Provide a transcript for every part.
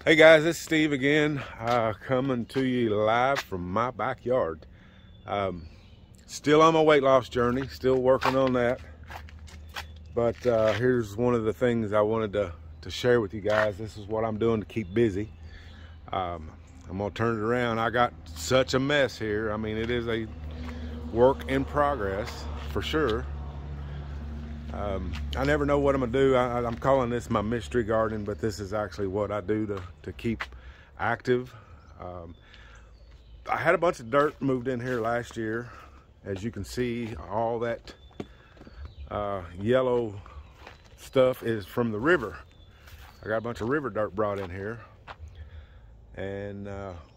Hey guys, it's Steve again, coming to you live from my backyard. Still on my weight loss journey, still working on that. But here's one of the things I wanted to share with you guys. This is what I'm doing to keep busy. I'm gonna turn it around. I got such a mess here. I mean, it is a work in progress for sure. I never know what I'm gonna do. I'm calling this my mystery garden, but this is actually what I do to keep active. I had a bunch of dirt moved in here last year. As you can see, all that yellow stuff is from the river. I got a bunch of river dirt brought in here, and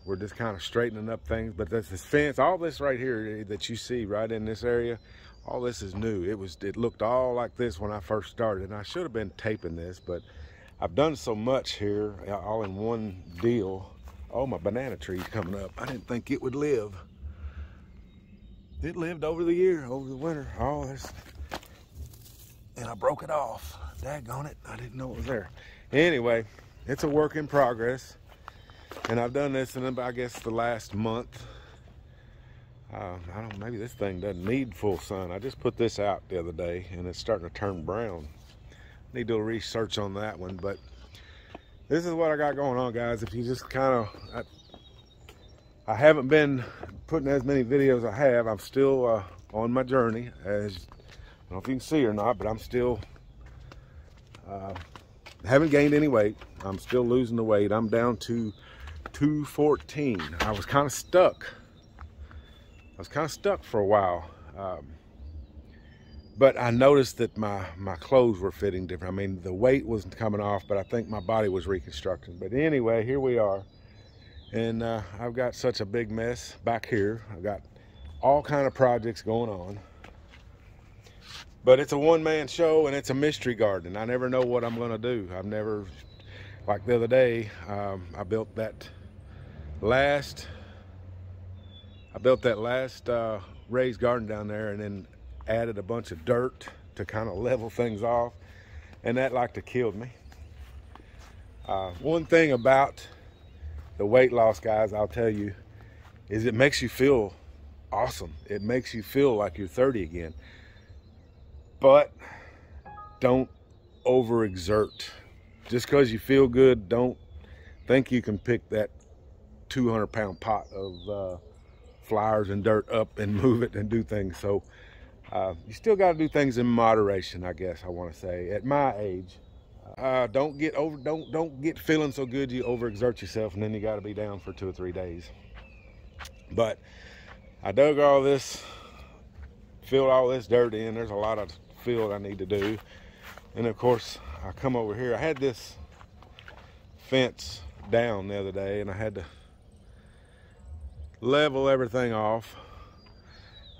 we're just kind of straightening up things. But this fence, all this right here that you see right in this area, all this is new. It looked all like this when I first started, and I should have been taping this, but I've done so much here all in one deal. Oh, my banana tree's coming up. I didn't think it would live. It lived over the year, over the winter. Oh, and I broke it off. Daggone it, I didn't know it was there. Anyway, it's a work in progress, and I've done this in, I guess, the last month. I don't, maybe this thing doesn't need full sun. I just put this out the other day and it's starting to turn brown. Need to do a research on that one, but this is what I got going on, guys. If you just kind of, I haven't been putting as many videos as I have. I'm still on my journey. As I don't know if you can see or not, but I'm still, haven't gained any weight. I'm still losing the weight. I'm down to 214. I was kind of stuck. For a while, but I noticed that my clothes were fitting different. I mean, the weight wasn't coming off, but I think my body was reconstructing. But anyway, here we are, and I've got such a big mess back here. I've got all kind of projects going on, but it's a one-man show and it's a mystery garden. I never know what I'm gonna do. I've never, like the other day, I built that last raised garden down there, and then added a bunch of dirt to kind of level things off, and that like to killed me. One thing about the weight loss, guys, I'll tell you, is it makes you feel awesome. It makes you feel like you're 30 again. But don't overexert. Just because you feel good, don't think you can pick that 200-pound pot of flowers and dirt up and move it and do things. So you still got to do things in moderation, I guess I want to say. At my age, don't get feeling so good you overexert yourself, and then you got to be down for 2 or 3 days. But I dug all this, filled all this dirt in. There's a lot of field I need to do, and of course I come over here. I had this fence down the other day, and I had to level everything off.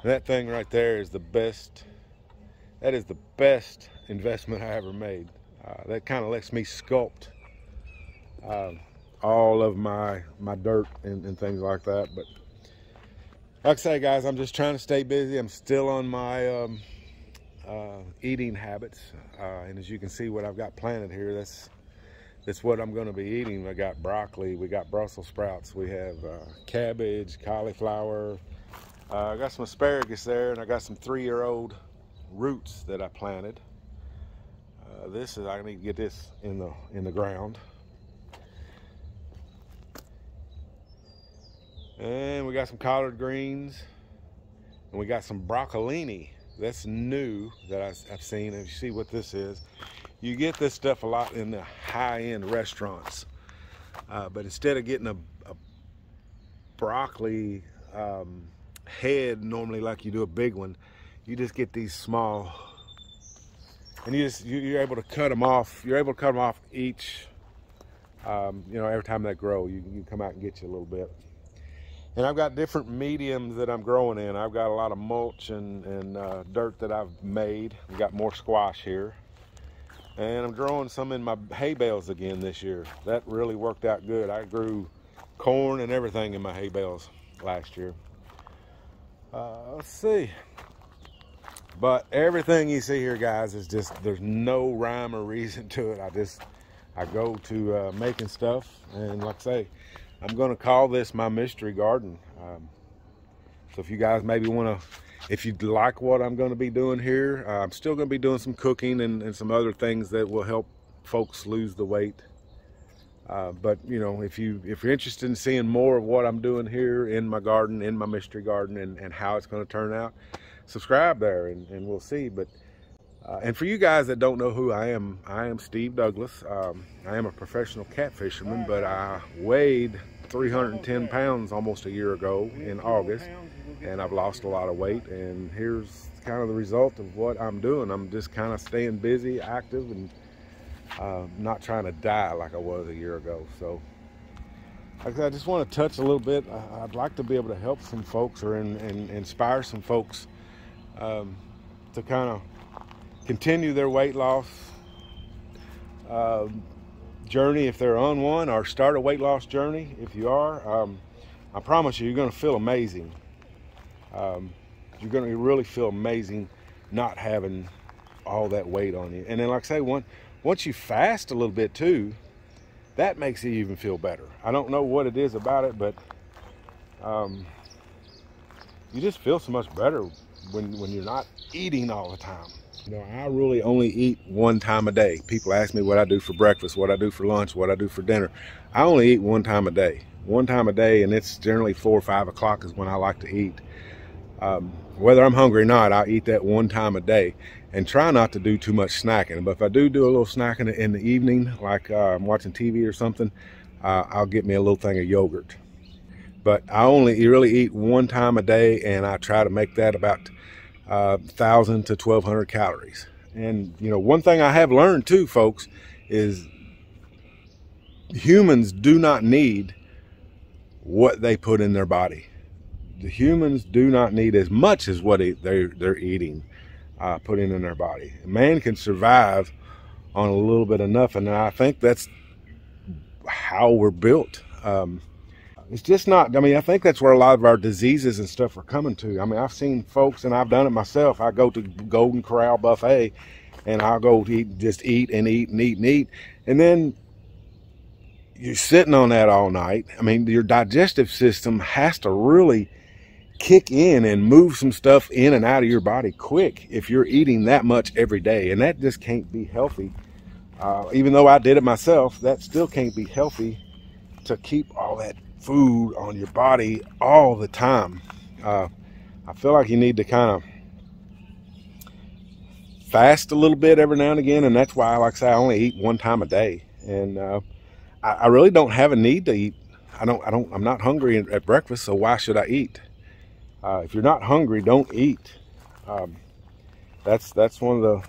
That thing right there is the best. That is the best investment I ever made. That kind of lets me sculpt all of my dirt and things like that. But like I say, guys, I'm just trying to stay busy. I'm still on my eating habits, and as you can see what I've got planted here, that's what I'm going to be eating. I got broccoli, we got Brussels sprouts, we have cabbage, cauliflower. I got some asparagus there, and I got some 3-year-old roots that I planted. I need to get this in the ground. And we got some collard greens, and we got some broccolini. That's new that I've seen. If you see what this is, you get this stuff a lot in the high-end restaurants, but instead of getting a broccoli head normally like you do a big one, you just get these small, and you're able to cut them off. You're able to cut them off each, every time they grow. You come out and get you a little bit. And I've got different mediums that I'm growing in. I've got a lot of mulch and dirt that I've made. I've got more squash here. And I'm growing some in my hay bales again this year. That really worked out good. I grew corn and everything in my hay bales last year. Let's see. But everything you see here, guys, is just, there's no rhyme or reason to it. I go to making stuff, and like I say, I'm going to call this my mystery garden. So if you guys maybe want to, if you like what I'm going to be doing here, I'm still going to be doing some cooking and some other things that will help folks lose the weight. But you know, if you're interested in seeing more of what I'm doing here in my garden, in my mystery garden, and how it's going to turn out, subscribe there and we'll see. But and for you guys that don't know who I am Steve Douglas. I am a professional cat fisherman, but I weighed 310 pounds almost a year ago in August, and I've lost a lot of weight, and here's kind of the result of what I'm doing. I'm just kind of staying busy, active, and not trying to die like I was a year ago. So like I said, I just want to touch a little bit. I'd like to be able to help some folks or inspire some folks to kind of continue their weight loss journey if they're on one, or start a weight loss journey if you are. I promise you, you're going to feel amazing. You're going to really feel amazing not having all that weight on you. And then like I say, once you fast a little bit too, that makes you even feel better. I don't know what it is about it, but you just feel so much better when you're not eating all the time. You know, I really only eat one time a day. People ask me what I do for breakfast, what I do for lunch, what I do for dinner. I only eat one time a day. One time a day, and it's generally 4 or 5 o'clock is when I like to eat. Whether I'm hungry or not, I eat that one time a day and try not to do too much snacking. But if I do a little snacking in the evening, like I'm watching TV or something, I'll get me a little thing of yogurt. But I only really eat one time a day, and I try to make that about 1,000 to 1,200 calories. And you know, one thing I have learned too, folks, is humans do not need what they put in their body. The humans do not need as much as what they're eating, putting in their body. Man can survive on a little bit enough, and I think that's how we're built. It's just not, I mean, I think that's where a lot of our diseases and stuff are coming to. I mean, I've seen folks, and I've done it myself. I go to Golden Corral buffet, and I'll go to eat, just eat and eat and eat and eat. And then you're sitting on that all night. I mean, your digestive system has to really kick in and move some stuff in and out of your body quick if you're eating that much every day. And that just can't be healthy. Even though I did it myself, that still can't be healthy to keep all that food on your body all the time. I feel like you need to kind of fast a little bit every now and again, and that's why, like I say, I only eat one time a day. And I really don't have a need to eat. I'm not hungry at breakfast, so why should I eat? If you're not hungry, don't eat. That's one of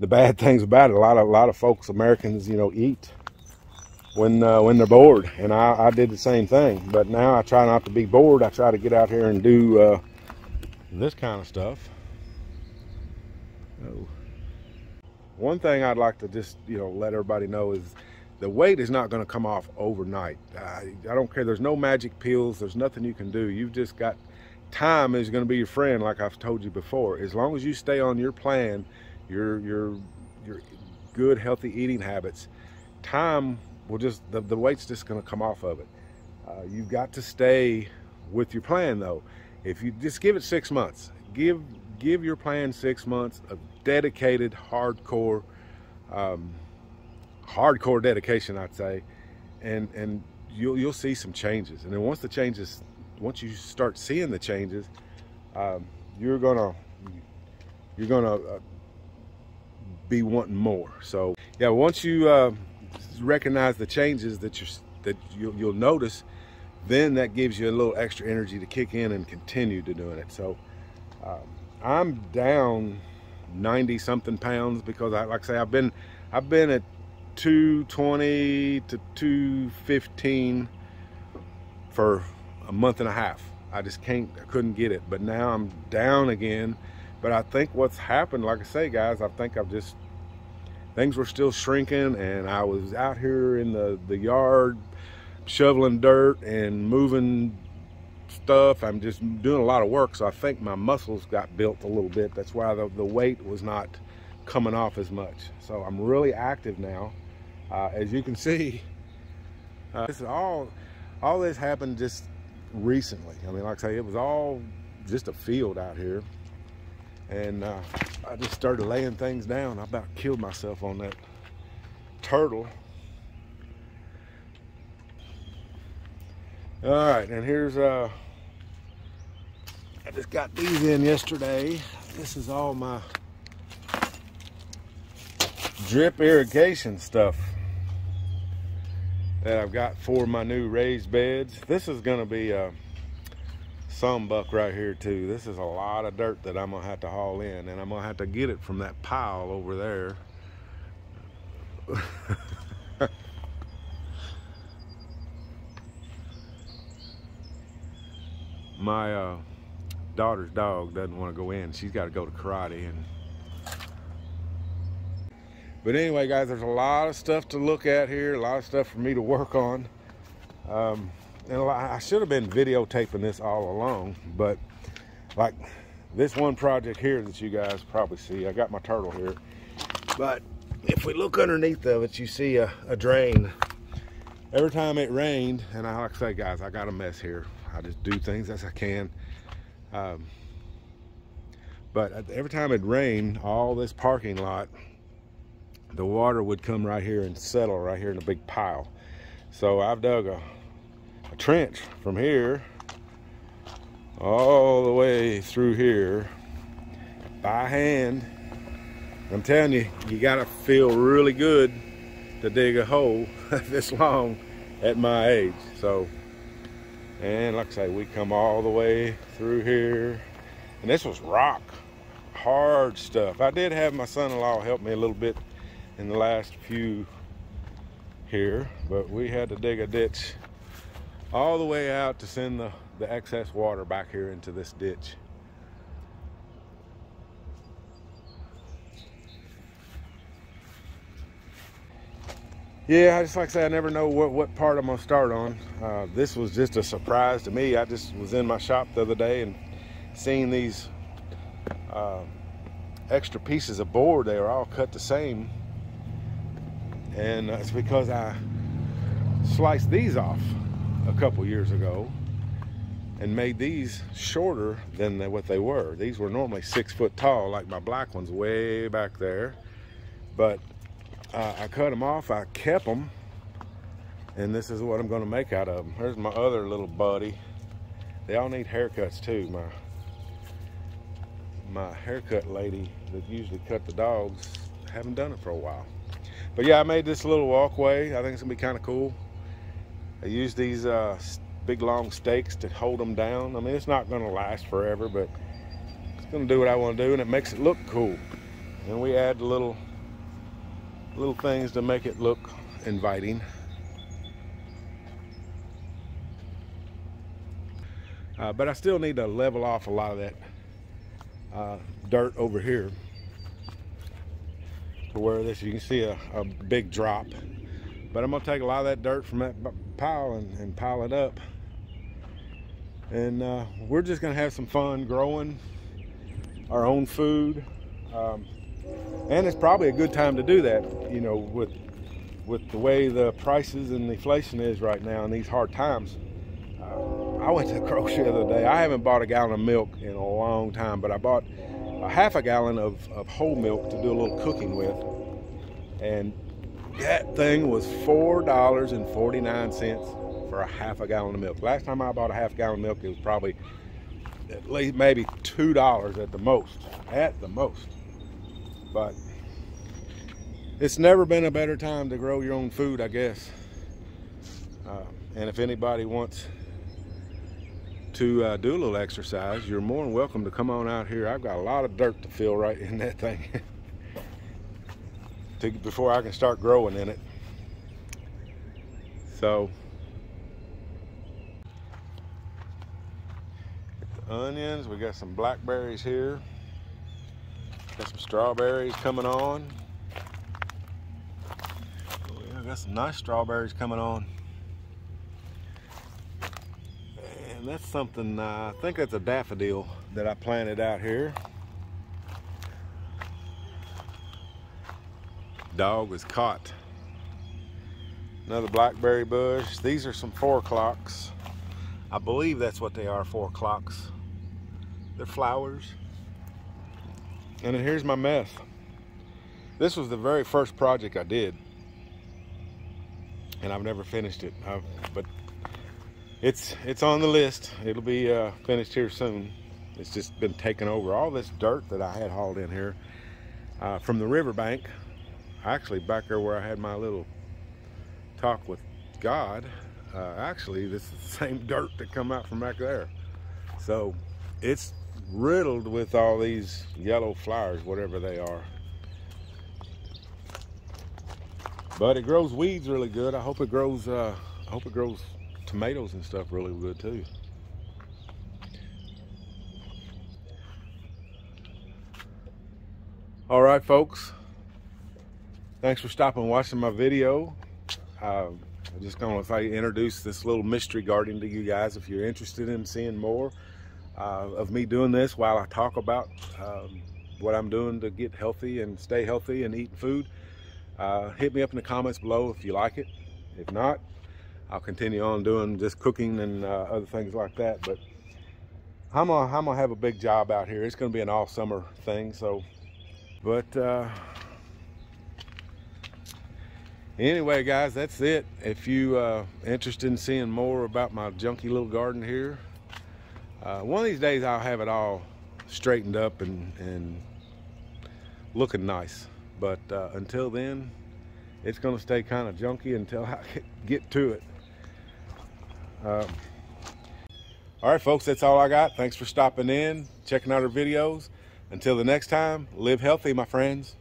the bad things about it. A lot of folks, Americans, you know, eat when they're bored, and I did the same thing. But now I try not to be bored. I try to get out here and do this kind of stuff. Oh. One thing I'd like to just, you know, let everybody know is the weight is not going to come off overnight. I don't care. There's no magic pills. There's nothing you can do. You've just got time is going to be your friend, like I've told you before. As long as you stay on your plan, your good, healthy eating habits, time will just, the weight's just going to come off of it. You've got to stay with your plan, though. If you just give it 6 months, give your plan 6 months of dedicated, hardcore dedication, I'd say, and you'll see some changes. And then once you start seeing the changes, you're gonna be wanting more. So yeah, once you recognize the changes that you'll notice, then that gives you a little extra energy to kick in and continue to doing it. So I'm down 90 something pounds because like I say, I've been at 220 to 215 for a month and a half. I couldn't get it, but now I'm down again. But I think what's happened, like I say, guys, I think things were still shrinking, and I was out here in the yard shoveling dirt and moving stuff. I'm just doing a lot of work, so I think my muscles got built a little bit. That's why the weight was not coming off as much. So I'm really active now. As you can see, this is all this happened just recently. I mean, like I say, it was all just a field out here. And I just started laying things down. I about killed myself on that turtle. All right, and here's, I just got these in yesterday. This is all my drip irrigation stuff that I've got for my new raised beds. This is gonna be some buck right here too. This is a lot of dirt that I'm gonna have to haul in, and I'm gonna have to get it from that pile over there. My daughter's dog doesn't want to go in. She's got to go to karate. But anyway, guys, there's a lot of stuff to look at here, a lot of stuff for me to work on. And I should have been videotaping this all along, but like this one project here that you guys probably see, I got my turtle here, but if we look underneath of it, you see a drain. Every time it rained, and like I say, guys, I got a mess here. I just do things as I can. But every time it rained, all this parking lot, the water would come right here and settle right here in a big pile. So I've dug a trench from here all the way through here by hand. I'm telling you, you gotta feel really good to dig a hole this long at my age. So, and like I say, we come all the way through here, and this was rock, hard stuff. I did have my son-in-law help me a little bit in the last few here, but we had to dig a ditch all the way out to send the excess water back here into this ditch. Yeah, just like I said, I never know what part I'm gonna start on. This was just a surprise to me. I just was in my shop the other day and seeing these extra pieces of board. They were all cut the same, and it's because I sliced these off a couple years ago and made these shorter than what they were. These were normally 6 foot tall, like my black ones way back there, but I cut them off, I kept them, and this is what I'm going to make out of them. Here's my other little buddy. They all need haircuts too. My haircut lady that usually cut the dogs, haven't done it for a while. But yeah, I made this little walkway. I think it's gonna be kind of cool. I use these big long stakes to hold them down. I mean, it's not gonna last forever, but it's gonna do what I want to do, and it makes it look cool. And we add little things to make it look inviting. But I still need to level off a lot of that dirt over here to where this, you can see a big drop. But I'm gonna take a lot of that dirt from that pile and pile it up, and we're just gonna have some fun growing our own food. And it's probably a good time to do that, you know, with the way the prices and the inflation is right now in these hard times. I went to the grocery the other day. I haven't bought a gallon of milk in a long time, but I bought a half a gallon of whole milk to do a little cooking with. And that thing was $4.49 for a half a gallon of milk. Last time I bought a half gallon of milk, it was probably at least maybe $2 at the most. But it's never been a better time to grow your own food, I guess. And if anybody wants to do a little exercise, you're more than welcome to come on out here. I've got a lot of dirt to fill right in that thing before I can start growing in it. So, the onions, we got some blackberries here. Got some strawberries coming on. Oh yeah, I got some nice strawberries coming on. And that's something, I think that's a daffodil that I planted out here. Dog was caught Another blackberry bush. These are some 4 o'clocks. I believe that's what they are, 4 o'clocks. They're flowers. And then here's my mess. This was the very first project I did, and I've never finished it. But it's on the list. It'll be finished here soon. It's just been taken over. All this dirt that I had hauled in here from the riverbank, actually back there where I had my little talk with God. Actually, this is the same dirt that come out from back there. So it's riddled with all these yellow flowers, whatever they are. But it grows weeds really good. I hope it grows tomatoes and stuff really good too. All right, folks. Thanks for stopping and watching my video. I'm just going to introduce this little mystery garden to you guys. If you're interested in seeing more of me doing this while I talk about what I'm doing to get healthy and stay healthy and eating food, hit me up in the comments below if you like it. If not, I'll continue on doing just cooking and other things like that. But I'm gonna have a big job out here. It's gonna be an all summer thing. So, but anyway, guys, that's it. If you interested in seeing more about my junky little garden here, one of these days I'll have it all straightened up and looking nice. But until then, it's going to stay kind of junky until I get to it. All right, folks, that's all I got. Thanks for stopping in, checking out our videos. Until the next time, live healthy, my friends.